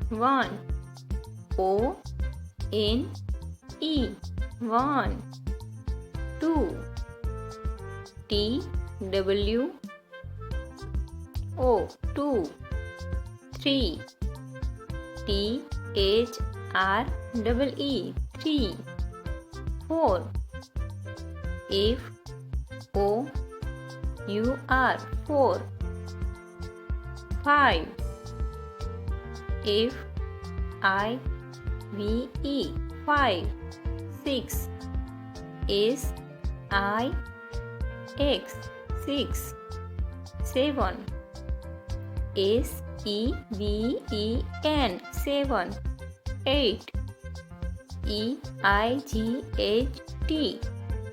one. O N E, one. Two. T W O, two. Three. T H R E, three. Four. F O U R, four. Five. F I V E, five. Six. S I X, six. Seven. S E V E N, seven. Eight. E I G H T,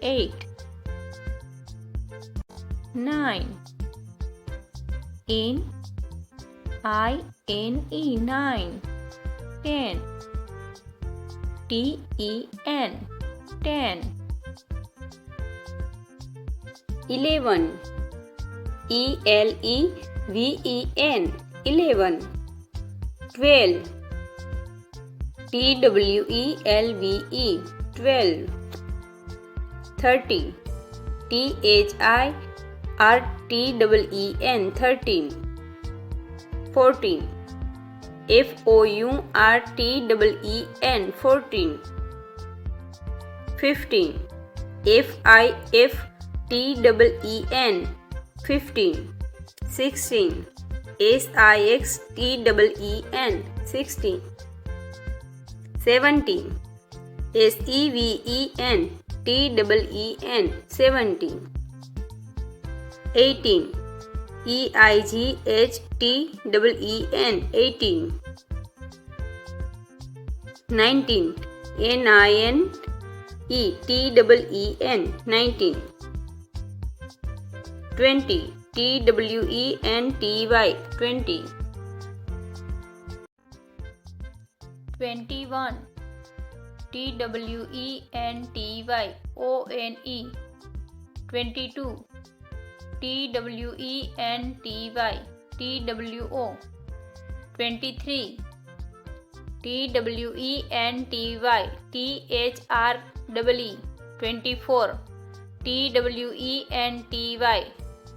eight. Nine. N I N E, nine. Ten. T E N, ten. 11. ELEVEN, 11. 12. TWELVE, 12. 30. THIRTEN, 13. 14. FOURTEN, 14. 15. FIFTEN, 15. 16. SIXTEN, 16. 17. SEVENTEN, 17. 18. EIGHTEN, 18. 19. NINETEN, 19. 20. TWENTY, 20. 21. TWENTYONE, 22. TWENTY TWO, 23. TWENTY THREE, 24.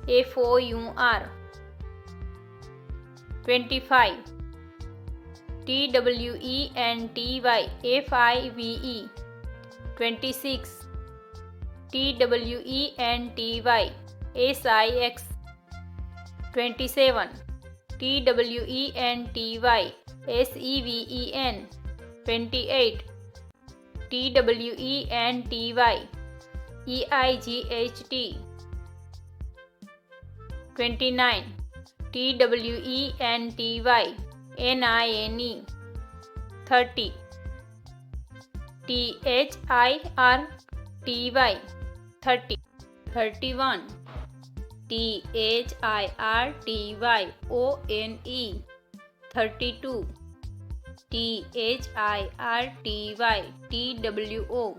TWENTYFOUR, 25. TWENTYFIVE, 26. TWENTYSIX, 27. TWENTYSEVEN, 28. TWENTYEIGHT, 29. TWENTYNINE, 30. THIRTY, 30. 31. THIRTYONE, 32. THIRTYTWO,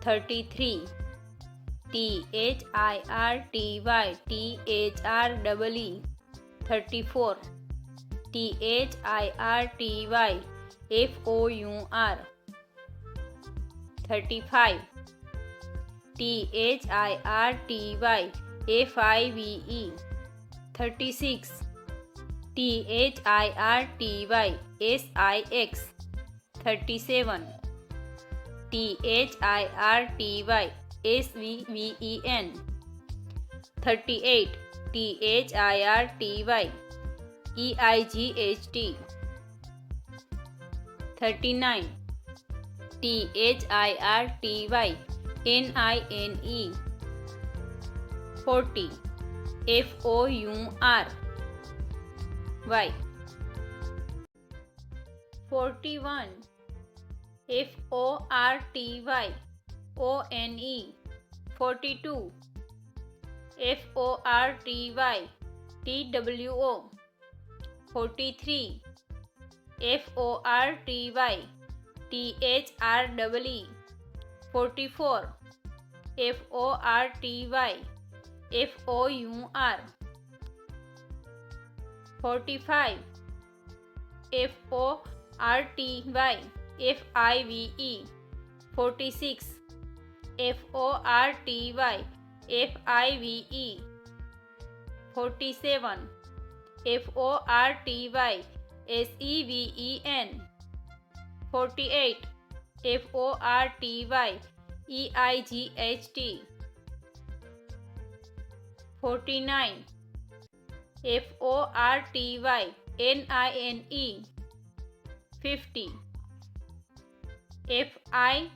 33. THIRTYTHREE, 34. THIRTYFOUR, 35. THIRTYFIVE, 36. THIRTYSIX, 37. THIRTYSVEN, 38. THIRTYEIGHT, 39. THIRTYNINE, 40. FOURY, 41. FORTYONE, 42. FORTYTWO, 43. FORTYTHREE, 44. FORTYFOUR, 45. F-O-R-T-Y F-I-V-E. 46 F-O-R-T-Y F-I-V-E. 47 F-O-R-T-Y S-E-V-E-N. 48 F-O-R-T-Y E-I-G-H-T. 49 F-O-R-T-Y N-I-N-E. 50 F-I-F-T-Y